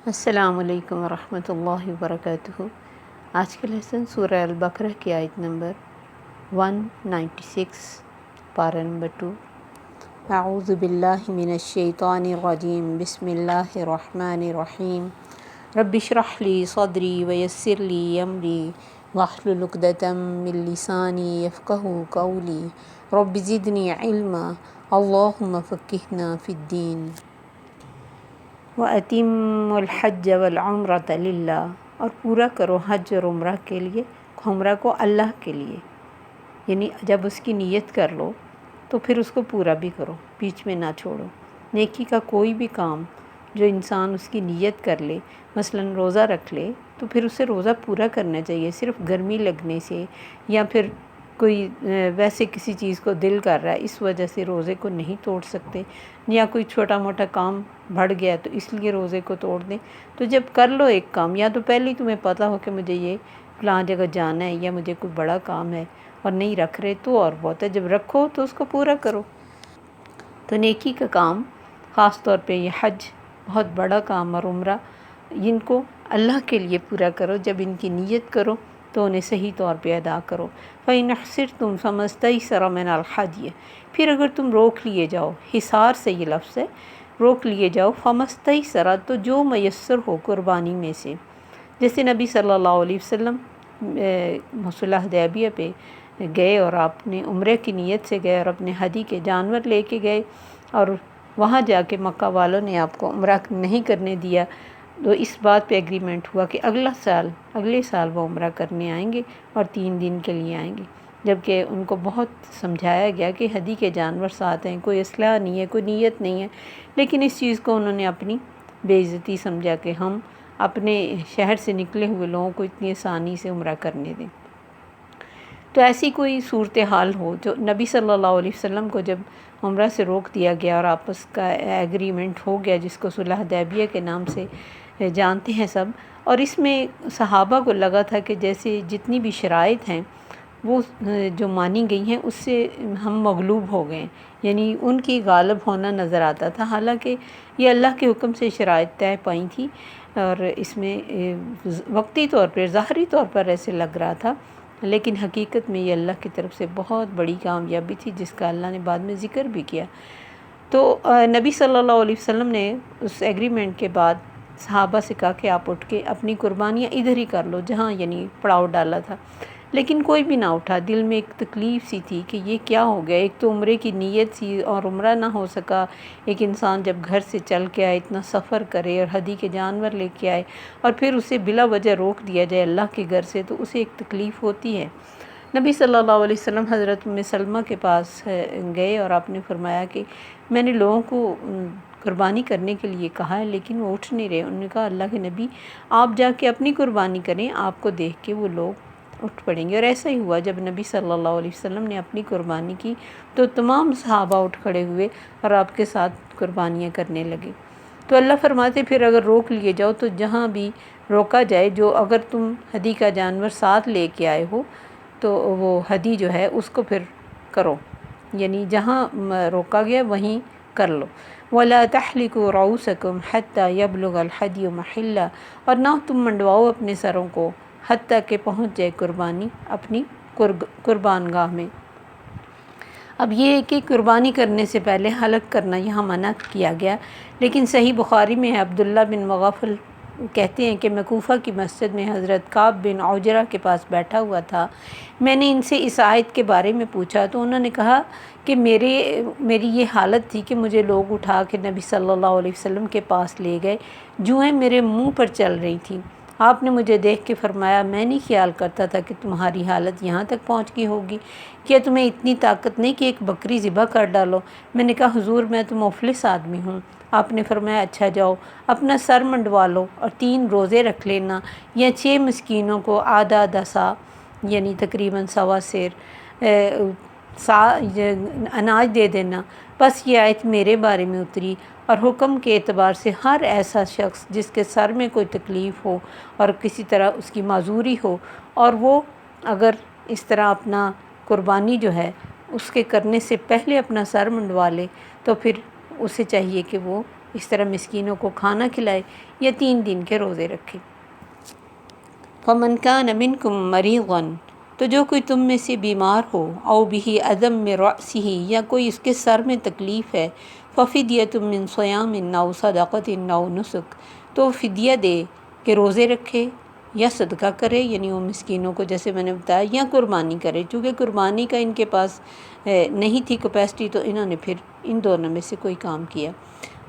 السلام علیکم ورحمۃ اللہ وبرکاتہ۔ آج کا لیسن سورہ البقرہ کی آیت نمبر 196، پارہ نمبر 2۔ اعوذ باللہ من الشیطان الرجیم، بسم اللہ الرحمن الرحیم۔ رب اشرح لی صدری ویسر لی امری واحلل عقدۃ من لسانی یفقہوا قولی رب زدنی علما اللہم فقہنا فی الدین۔ وَأَتِمُّوا الْحَجَّ وَالْعُمْرَةَ لِلَّهِ، اور پورا کرو حج اور عمرہ کے لیے، عمرہ کو اللہ کے لیے، یعنی جب اس کی نیت کر لو تو پھر اس کو پورا بھی کرو، بیچ میں نہ چھوڑو۔ نیکی کا کوئی بھی کام جو انسان اس کی نیت کر لے، مثلا روزہ رکھ لے تو پھر اسے روزہ پورا کرنا چاہیے۔ صرف گرمی لگنے سے یا پھر کوئی ویسے کسی چیز کو دل کر رہا ہے اس وجہ سے روزے کو نہیں توڑ سکتے، یا کوئی چھوٹا موٹا کام بڑھ گیا تو اس لیے روزے کو توڑ دیں۔ تو جب کر لو ایک کام، یا تو پہلے ہی تمہیں پتہ ہو کہ مجھے یہ فلاں جگہ جانا ہے یا مجھے کوئی بڑا کام ہے اور نہیں رکھ رہے تو اور بہت ہے، جب رکھو تو اس کو پورا کرو۔ تو نیکی کا کام، خاص طور پہ یہ حج بہت بڑا کام اور عمرہ، ان کو اللہ کے لیے پورا کرو۔ جب ان کی نیت کرو تو انہیں صحیح طور پہ ادا کرو۔ فَإِنْ أَحْصِرْتُمْ فَمَا اسْتَيْسَرَ مِنَ الْهَدْيِ، پھر اگر تم روک لیے جاؤ، حصار سے یہ لفظ ہے، روک لیے جاؤ، فَمَا اسْتَيْسَرَ تو جو میسر ہو قربانی میں سے۔ جیسے نبی صلی اللہ علیہ وسلم صلح حدیبیہ پہ گئے اور آپ نے عمرے کی نیت سے گئے اور اپنے ہدی کے جانور لے کے گئے، اور وہاں جا کے مکہ والوں نے آپ کو عمرہ نہیں کرنے دیا، تو اس بات پہ ایگریمنٹ ہوا کہ اگلے سال وہ عمرہ کرنے آئیں گے اور 3 دن کے لیے آئیں گے، جبکہ ان کو بہت سمجھایا گیا کہ ہدی کے جانور ساتھ ہیں، کوئی اسلحہ نہیں ہے، کوئی نیت نہیں ہے، لیکن اس چیز کو انہوں نے اپنی بے عزتی سمجھا کہ ہم اپنے شہر سے نکلے ہوئے لوگوں کو اتنی آسانی سے عمرہ کرنے دیں۔ تو ایسی کوئی صورتحال ہو جو نبی صلی اللہ علیہ وسلم کو جب عمرہ سے روک دیا گیا اور آپس کا ایگریمنٹ ہو گیا، جس کو صلح حدیبیہ کے نام سے جانتے ہیں سب، اور اس میں صحابہ کو لگا تھا کہ جیسے جتنی بھی شرائط ہیں وہ جو مانی گئی ہیں اس سے ہم مغلوب ہو گئے، یعنی ان کی غالب ہونا نظر آتا تھا، حالانکہ یہ اللہ کے حکم سے شرائط طے پائی تھی، اور اس میں وقتی طور پر ظاہری طور پر ایسے لگ رہا تھا، لیکن حقیقت میں یہ اللہ کی طرف سے بہت بڑی کامیابی تھی جس کا اللہ نے بعد میں ذکر بھی کیا۔ تو نبی صلی اللہ علیہ وسلم نے اس ایگریمنٹ کے بعد صحابہ سے کہا کہ آپ اٹھ کے اپنی قربانیاں ادھر ہی کر لو جہاں یعنی پڑاؤ ڈالا تھا، لیکن کوئی بھی نہ اٹھا۔ دل میں ایک تکلیف سی تھی کہ یہ کیا ہو گیا، ایک تو عمرے کی نیت سی اور عمرہ نہ ہو سکا، ایک انسان جب گھر سے چل کے آئے، اتنا سفر کرے اور ہدی کے جانور لے کے آئے اور پھر اسے بلا وجہ روک دیا جائے اللہ کے گھر سے، تو اسے ایک تکلیف ہوتی ہے۔ نبی صلی اللہ علیہ وسلم حضرت ام سلمہ کے پاس گئے اور آپ نے فرمایا کہ میں نے لوگوں کو قربانی کرنے کے لیے کہا ہے لیکن وہ اٹھ نہیں رہے۔ انہوں نے کہا اللہ کے نبی آپ جا کے اپنی قربانی کریں، آپ کو دیکھ کے وہ لوگ اٹھ پڑیں گے، اور ایسا ہی ہوا۔ جب نبی صلی اللہ علیہ وسلم نے اپنی قربانی کی تو تمام صحابہ اٹھ کھڑے ہوئے اور آپ کے ساتھ قربانیاں کرنے لگے۔ تو اللہ فرماتے پھر اگر روک لیے جاؤ تو جہاں بھی روکا جائے، جو اگر تم ہدی کا جانور ساتھ لے کے آئے ہو تو وہ ہدی جو ہے اس کو پھر کرو، یعنی جہاں روکا گیا وہیں کر لو۔ وَلَا تَحْلِقُوا رُؤُوسَكُمْ حَتَّى يَبْلُغَ الْهَدْيُ مَحِلَّهُ، اور نہ تم منڈواؤ اپنے سروں کو حتیٰ کہ پہنچ جائے قربانی اپنی قربان گاہ میں۔ اب یہ کہ قربانی کرنے سے پہلے حلق کرنا یہاں منع کیا گیا، لیکن صحیح بخاری میں ہے، عبداللہ بن مغفل کہتے ہیں کہ میں کوفہ کی مسجد میں حضرت کعب بن عجرہ کے پاس بیٹھا ہوا تھا، میں نے ان سے اس آیت کے بارے میں پوچھا تو انہوں نے کہا کہ میری یہ حالت تھی کہ مجھے لوگ اٹھا کے نبی صلی اللہ علیہ وسلم کے پاس لے گئے، جوئیں میرے منہ پر چل رہی تھیں۔ آپ نے مجھے دیکھ کے فرمایا میں نہیں خیال کرتا تھا کہ تمہاری حالت یہاں تک پہنچ گئی ہوگی، کیا تمہیں اتنی طاقت نہیں کہ ایک بکری ذبح کر ڈالو؟ میں نے کہا حضور میں تو مفلس آدمی ہوں۔ آپ نے فرمایا اچھا جاؤ اپنا سر منڈوا لو اور 3 روزے رکھ لینا، یا 6 مسکینوں کو آدھا آدھا سا یعنی تقریباً سوا سیر اناج دے دینا۔ بس یہ آیت میرے بارے میں اتری، اور حکم کے اعتبار سے ہر ایسا شخص جس کے سر میں کوئی تکلیف ہو اور کسی طرح اس کی معذوری ہو، اور وہ اگر اس طرح اپنا قربانی جو ہے اس کے کرنے سے پہلے اپنا سر منڈوا لے تو پھر اسے چاہیے کہ وہ اس طرح مسکینوں کو کھانا کھلائے، یا 3 دن کے روزے رکھے۔ فَمَنْ كَانَ مِنْكُمْ مَرِيضًا، تو جو کوئی تم میں سے بیمار ہو، او بِهِ أَذًى مِّن رَأْسِهِ، یا کوئی اس کے سر میں تکلیف ہے، فَفِدْيَةٌ مِّن صِيَامٍ أَوْ صَدَقَةٍ أَوْ نُسُكٍ، تو فدیہ دے کہ روزے رکھے یا صدقہ کرے، یعنی وہ مسکینوں کو جیسے میں نے بتایا، یا قربانی کرے۔ چونکہ قربانی کا ان کے پاس نہیں تھی کیپیسٹی، تو انہوں نے پھر ان دونوں میں سے کوئی کام کیا۔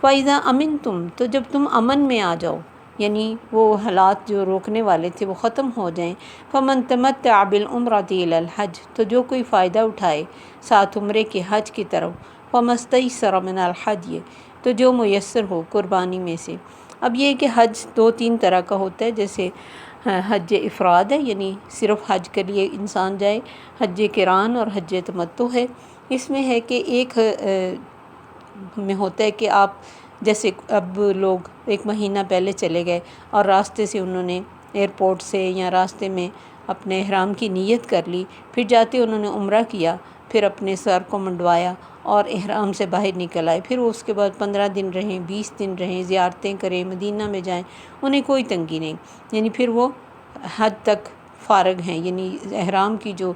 فَإِذَا أَمِنْتُمْ، تو جب تم امن میں آ جاؤ، یعنی وہ حالات جو روکنے والے تھے وہ ختم ہو جائیں، فَمَن تَمَتَّعَ بِالْعُمْرَةِ إِلَى الْحَجِّ، تو جو کوئی فائدہ اٹھائے ساتھ عمرے کے حج کی طرف، فَمَا اسْتَيْسَرَ مِنَ الْحَدْيِ، تو جو میسر ہو قربانی میں سے۔ اب یہ کہ حج 2-3 طرح کا ہوتا ہے، جیسے حج افراد ہے، یعنی صرف حج کے لیے انسان جائے، حج قران اور حج تمتع ہے۔ اس میں ہے کہ ایک میں ہوتا ہے کہ آپ جیسے اب لوگ 1 مہینہ پہلے چلے گئے اور راستے سے انہوں نے ایئرپورٹ سے یا راستے میں اپنے احرام کی نیت کر لی، پھر جاتے انہوں نے عمرہ کیا، پھر اپنے سر کو منڈوایا اور احرام سے باہر نکل آئے، پھر اس کے بعد 15 دن رہیں، 20 دن رہیں، زیارتیں کریں، مدینہ میں جائیں، انہیں کوئی تنگی نہیں، یعنی پھر وہ حد تک فارغ ہیں، یعنی احرام کی جو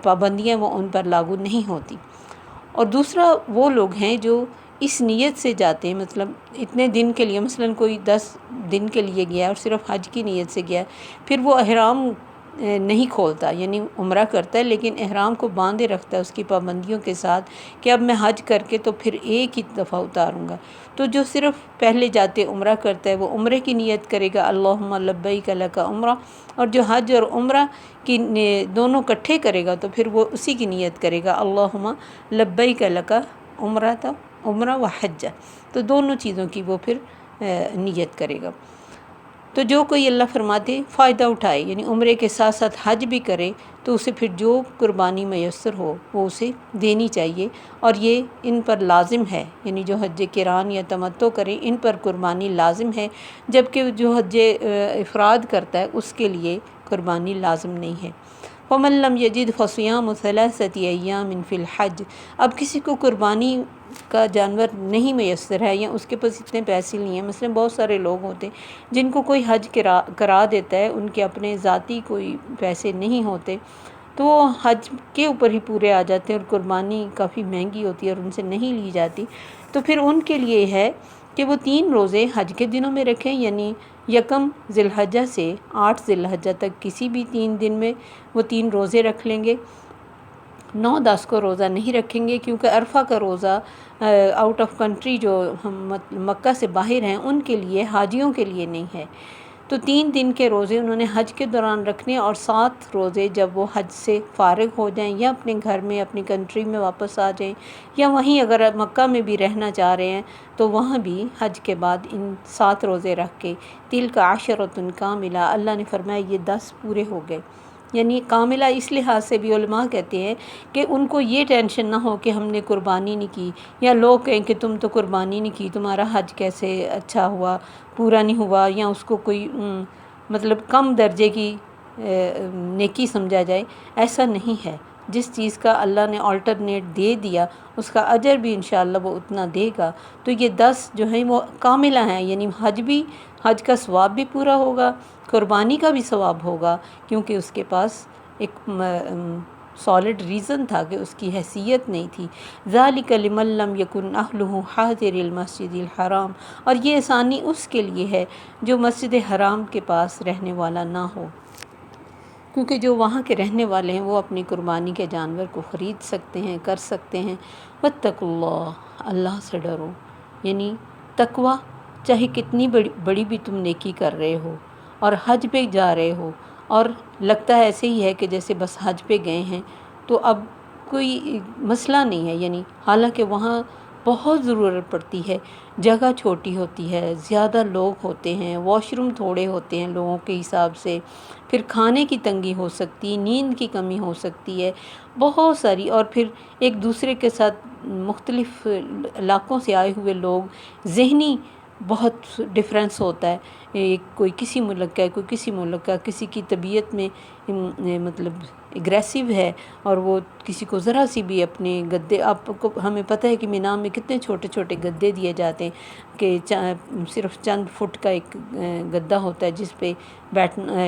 پابندیاں وہ ان پر لاگو نہیں ہوتی۔ اور دوسرا وہ لوگ ہیں جو اس نیت سے جاتے ہیں، مطلب اتنے دن کے لیے، مثلا کوئی 10 دن کے لیے گیا اور صرف حج کی نیت سے گیا، پھر وہ احرام نہیں کھولتا، یعنی عمرہ کرتا ہے لیکن احرام کو باندھے رکھتا ہے اس کی پابندیوں کے ساتھ کہ اب میں حج کر کے تو پھر ایک ہی دفعہ اتاروں گا۔ تو جو صرف پہلے جاتے عمرہ کرتا ہے وہ عمرے کی نیت کرے گا، اللہم لبیک لک عمرہ، اور جو حج اور عمرہ کی دونوں کٹھے کرے گا تو پھر وہ اسی کی نیت کرے گا، اللہم لبیک لک عمرہ و حج، تو دونوں چیزوں کی وہ پھر نیت کرے گا۔ تو جو کوئی اللہ فرماتے فائدہ اٹھائے، یعنی عمرے کے ساتھ ساتھ حج بھی کرے، تو اسے پھر جو قربانی میسر ہو وہ اسے دینی چاہیے، اور یہ ان پر لازم ہے، یعنی جو حج قران یا تمتع کریں ان پر قربانی لازم ہے، جبکہ جو حج افراد کرتا ہے اس کے لیے قربانی لازم نہیں ہے۔ وَمَن لَّمْ يَجِدْ فَصِيَامُ 3 أَيَّامٍ فِي الْحَجِّ، اب کسی کو قربانی کا جانور نہیں میسر ہے یا اس کے پاس اتنے پیسے نہیں ہیں، مثلا بہت سارے لوگ ہوتے ہیں جن کو کوئی حج کرا دیتا ہے، ان کے اپنے ذاتی کوئی پیسے نہیں ہوتے، تو وہ حج کے اوپر ہی پورے آ جاتے ہیں، اور قربانی کافی مہنگی ہوتی ہے اور ان سے نہیں لی جاتی، تو پھر ان کے لیے ہے کہ وہ 3 روزے حج کے دنوں میں رکھیں، یعنی 1 ذی الحجہ سے 8 ذی الحجہ تک کسی بھی 3 دن میں وہ 3 روزے رکھ لیں گے۔ 9-10 کو روزہ نہیں رکھیں گے، کیونکہ عرفہ کا روزہ آؤٹ آف کنٹری جو ہم مکہ سے باہر ہیں ان کے لیے، حاجیوں کے لیے نہیں ہے، تو 3 دن کے روزے انہوں نے حج کے دوران رکھنے، اور 7 روزے جب وہ حج سے فارغ ہو جائیں یا اپنے گھر میں اپنی کنٹری میں واپس آ جائیں، یا وہیں اگر مکہ میں بھی رہنا چاہ رہے ہیں تو وہاں بھی حج کے بعد ان 7 روزے رکھ کے، تِلْکَ عَشَرَةٌ کاملہ، اللہ نے فرمایا یہ 10 پورے ہو گئے، یعنی کاملہ اس لحاظ سے بھی علماء کہتے ہیں کہ ان کو یہ ٹینشن نہ ہو کہ ہم نے قربانی نہیں کی، یا لوگ کہیں کہ تم تو قربانی نہیں کی، تمہارا حج کیسے اچھا ہوا، پورا نہیں ہوا، یا اس کو کوئی مطلب کم درجے کی نیکی سمجھا جائے، ایسا نہیں ہے۔ جس چیز کا اللہ نے آلٹرنیٹ دے دیا اس کا اجر بھی انشاءاللہ وہ اتنا دے گا، تو یہ 10 جو ہیں وہ کاملہ ہیں، یعنی حج کا ثواب بھی پورا ہوگا، قربانی کا بھی ثواب ہوگا، کیونکہ اس کے پاس ایک سالڈ ریزن تھا کہ اس کی حیثیت نہیں تھی۔ ذَلِكَ لِمَن لَّمْ يَكُنْ أَهْلُهُ حَاضِرِ الْمَسْجِدِ الْحَرَامِ، اور یہ آسانی اس کے لیے ہے جو مسجد حرام کے پاس رہنے والا نہ ہو، کیونکہ جو وہاں کے رہنے والے ہیں وہ اپنی قربانی کے جانور کو خرید سکتے ہیں، کر سکتے ہیں۔ وَاتَّقُوا اللَّهَ، اللہ سے ڈرو، یعنی تقوی، چاہے کتنی بڑی بھی تم نیکی کر رہے ہو اور حج پہ جا رہے ہو، اور لگتا ہے ایسے ہی ہے کہ جیسے بس حج پہ گئے ہیں تو اب کوئی مسئلہ نہیں ہے، یعنی حالانکہ وہاں بہت ضرورت پڑتی ہے، جگہ چھوٹی ہوتی ہے، زیادہ لوگ ہوتے ہیں، واش روم تھوڑے ہوتے ہیں لوگوں کے حساب سے، پھر کھانے کی تنگی ہو سکتی، نیند کی کمی ہو سکتی ہے، بہت ساری، اور پھر ایک دوسرے کے ساتھ مختلف علاقوں سے آئے ہوئے لوگ ذہنی بہت ڈفرینس ہوتا ہے، ایک کوئی کسی ملک کا ہے، کوئی کسی ملک کا، کسی کی طبیعت میں مطلب اگریسو ہے اور وہ کسی کو ذرا سی بھی اپنے گدے، آپ کو ہمیں پتہ ہے کہ مینا میں کتنے چھوٹے چھوٹے گدے دیے جاتے ہیں کہ صرف چند فٹ کا ایک گدا ہوتا ہے جس پہ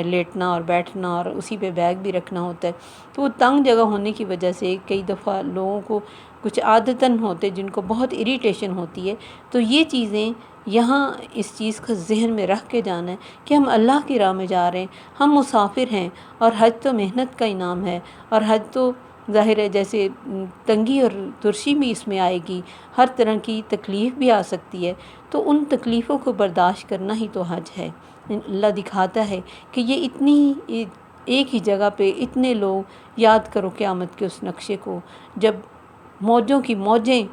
لیٹنا اور بیٹھنا اور اسی پہ بیگ بھی رکھنا ہوتا ہے، تو وہ تنگ جگہ ہونے کی وجہ سے کئی دفعہ لوگوں کو کچھ عادتاً ہوتے جن کو بہت اریٹیشن ہوتی ہے، تو یہ چیزیں یہاں اس چیز کا ذہن میں رکھ کے جانا ہے کہ ہم اللہ کی راہ میں جا رہے ہیں، ہم مسافر ہیں، اور حج تو محنت کا انعام ہے، اور حج تو ظاہر ہے جیسے تنگی اور ترشی بھی اس میں آئے گی، ہر طرح کی تکلیف بھی آ سکتی ہے، تو ان تکلیفوں کو برداشت کرنا ہی تو حج ہے۔ اللہ دکھاتا ہے کہ یہ اتنی ایک ہی جگہ پہ اتنے لوگ، یاد کرو قیامت کے اس نقشے کو، جب موجوں کی موجیں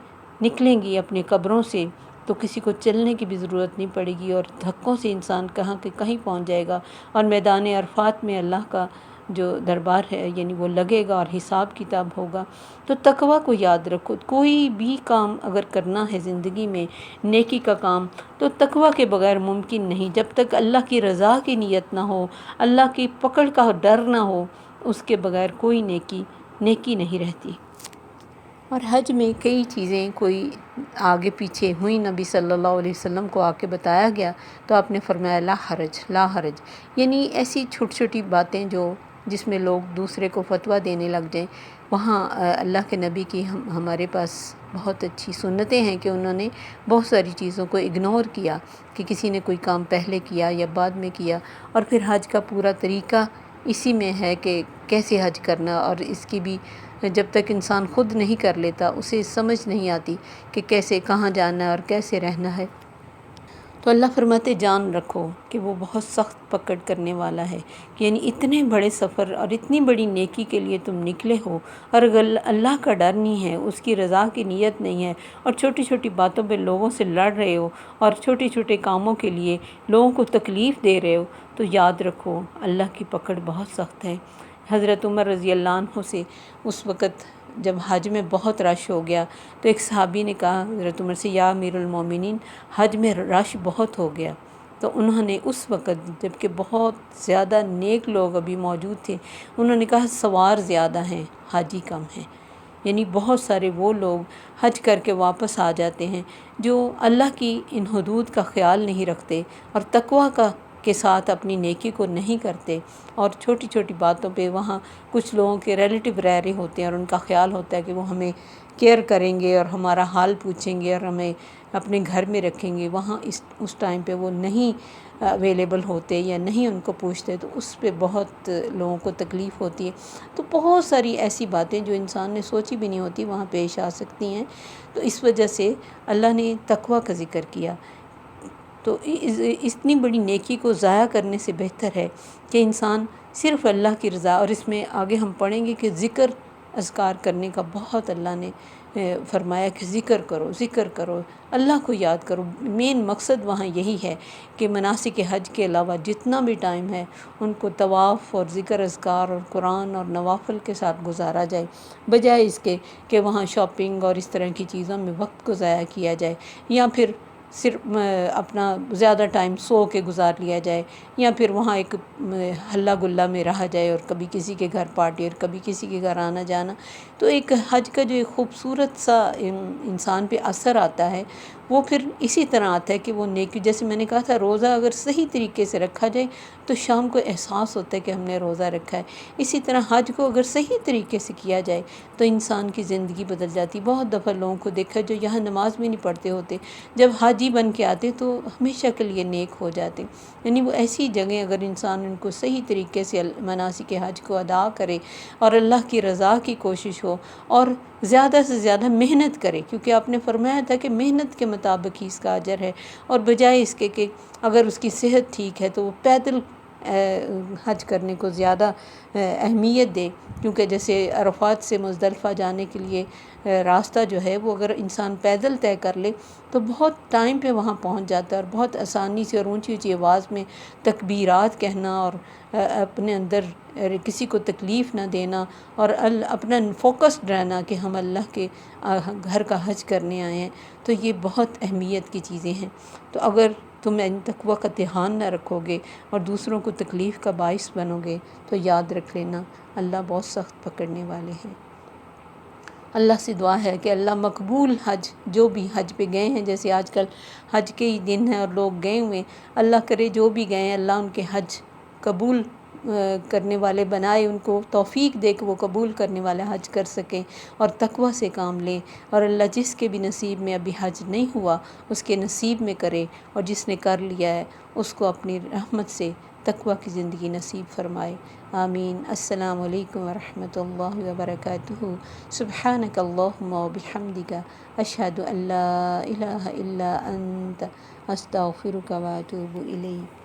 نکلیں گی اپنے قبروں سے تو کسی کو چلنے کی بھی ضرورت نہیں پڑے گی، اور دھکوں سے انسان کہاں کہ کہیں پہنچ جائے گا، اور میدان عرفات میں اللہ کا جو دربار ہے یعنی وہ لگے گا اور حساب کتاب ہوگا۔ تو تقوی کو یاد رکھو، کوئی بھی کام اگر کرنا ہے زندگی میں، نیکی کا کام، تو تقوی کے بغیر ممکن نہیں، جب تک اللہ کی رضا کی نیت نہ ہو، اللہ کی پکڑ کا ڈر نہ ہو، اس کے بغیر کوئی نیکی نہیں رہتی۔ اور حج میں کئی چیزیں کوئی آگے پیچھے ہوئی، نبی صلی اللہ علیہ وسلم کو آ کے بتایا گیا تو آپ نے فرمایا لا حرج لا حرج، یعنی ایسی چھوٹی چھوٹی باتیں جس میں لوگ دوسرے کو فتویٰ دینے لگ جائیں، وہاں اللہ کے نبی کی ہمارے پاس بہت اچھی سنتیں ہیں کہ انہوں نے بہت ساری چیزوں کو اگنور کیا، کہ کسی نے کوئی کام پہلے کیا یا بعد میں کیا، اور پھر حج کا پورا طریقہ اسی میں ہے کہ کیسے حج کرنا، اور اس کی بھی جب تک انسان خود نہیں کر لیتا اسے سمجھ نہیں آتی کہ کیسے کہاں جانا ہے اور کیسے رہنا ہے۔ تو اللہ فرماتے جان رکھو کہ وہ بہت سخت پکڑ کرنے والا ہے، کہ یعنی اتنے بڑے سفر اور اتنی بڑی نیکی کے لیے تم نکلے ہو، اور اگر اللہ کا ڈر نہیں ہے، اس کی رضا کی نیت نہیں ہے، اور چھوٹی چھوٹی باتوں پہ لوگوں سے لڑ رہے ہو، اور چھوٹے چھوٹے کاموں کے لیے لوگوں کو تکلیف دے رہے ہو، تو یاد رکھو اللہ کی پکڑ بہت سخت ہے۔ حضرت عمر رضی اللہ عنہ سے اس وقت جب حج میں بہت رش ہو گیا تو ایک صحابی نے کہا حضرت عمر سے، یا امیر المومنین حج میں رش بہت ہو گیا، تو انہوں نے اس وقت جب کہ بہت زیادہ نیک لوگ ابھی موجود تھے، انہوں نے کہا سوار زیادہ ہیں حاجی کم ہیں، یعنی بہت سارے وہ لوگ حج کر کے واپس آ جاتے ہیں جو اللہ کی ان حدود کا خیال نہیں رکھتے اور تقوی کے ساتھ اپنی نیکی کو نہیں کرتے، اور چھوٹی چھوٹی باتوں پہ وہاں کچھ لوگوں کے ریلیٹیو رہ رہے ہوتے ہیں اور ان کا خیال ہوتا ہے کہ وہ ہمیں کیئر کریں گے اور ہمارا حال پوچھیں گے اور ہمیں اپنے گھر میں رکھیں گے، وہاں اس ٹائم پہ وہ نہیں اویلیبل ہوتے یا نہیں ان کو پوچھتے، تو اس پہ بہت لوگوں کو تکلیف ہوتی ہے۔ تو بہت ساری ایسی باتیں جو انسان نے سوچی بھی نہیں ہوتی وہاں پیش آ سکتی ہیں، تو اس وجہ سے اللہ نے تقوی کا ذکر کیا۔ تو اتنی بڑی نیکی کو ضائع کرنے سے بہتر ہے کہ انسان صرف اللہ کی رضا، اور اس میں آگے ہم پڑھیں گے کہ ذکر اذکار کرنے کا بہت اللہ نے فرمایا کہ ذکر کرو، اللہ کو یاد کرو۔ مین مقصد وہاں یہی ہے کہ مناسک حج کے علاوہ جتنا بھی ٹائم ہے ان کو طواف اور ذکر اذکار اور قرآن اور نوافل کے ساتھ گزارا جائے، بجائے اس کے کہ وہاں شاپنگ اور اس طرح کی چیزوں میں وقت کو ضائع کیا جائے، یا پھر صرف اپنا زیادہ ٹائم سو کے گزار لیا جائے، یا پھر وہاں ایک ہلا گلا میں رہا جائے اور کبھی کسی کے گھر پارٹی اور کبھی کسی کے گھر آنا جانا۔ تو ایک حج کا جو ایک خوبصورت سا انسان پہ اثر آتا ہے وہ پھر اسی طرح آتا ہے کہ وہ نیکی، جیسے میں نے کہا تھا روزہ اگر صحیح طریقے سے رکھا جائے تو شام کو احساس ہوتا ہے کہ ہم نے روزہ رکھا ہے، اسی طرح حج کو اگر صحیح طریقے سے کیا جائے تو انسان کی زندگی بدل جاتی۔ بہت دفعہ لوگوں کو دیکھا جو یہاں نماز بھی نہیں پڑھتے ہوتے، جب حاجی بن کے آتے تو ہمیشہ کے لیے نیک ہو جاتے، یعنی وہ ایسی جگہیں اگر انسان ان کو صحیح طریقے سے مناسک حج کو ادا کرے اور اللہ کی رضا کی کوشش ہو اور زیادہ سے زیادہ محنت کرے، کیونکہ آپ نے فرمایا تھا کہ محنت کے مطابق ہی اس کا اجر ہے، اور بجائے اس کے کہ اگر اس کی صحت ٹھیک ہے تو وہ پیدل حج کرنے کو زیادہ اہمیت دے، کیونکہ جیسے عرفات سے مزدلفہ جانے کے لیے راستہ جو ہے وہ اگر انسان پیدل طے کر لے تو بہت ٹائم پہ وہاں پہنچ جاتا ہے، اور بہت آسانی سے اور اونچی اونچی آواز میں تکبیرات کہنا، اور اپنے اندر کسی کو تکلیف نہ دینا، اور اپنا فوکسڈ رہنا کہ ہم اللہ کے گھر کا حج کرنے آئے ہیں، تو یہ بہت اہمیت کی چیزیں ہیں۔ تو اگر تم ان تقوی کا دھیان نہ رکھو گے اور دوسروں کو تکلیف کا باعث بنو گے تو یاد رکھ لینا اللہ بہت سخت پکڑنے والے ہیں۔ اللہ سے دعا ہے کہ اللہ مقبول حج، جو بھی حج پہ گئے ہیں، جیسے آج کل حج کے ہی دن ہیں اور لوگ گئے ہوئے ہیں، اللہ کرے جو بھی گئے ہیں اللہ ان کے حج قبول کرنے والے بنائے، ان کو توفیق دے کہ وہ قبول کرنے والے حج کر سکیں اور تقوی سے کام لیں، اور اللہ جس کے بھی نصیب میں ابھی حج نہیں ہوا اس کے نصیب میں کرے، اور جس نے کر لیا ہے اس کو اپنی رحمت سے تقوی کی زندگی نصیب فرمائے، آمین۔ السلام علیکم ورحمۃ اللہ وبرکاتہ۔ سبحانک اللہم وبحمدک، اشہد ان لا الہ الا انت، استغفرک واتوب الیک۔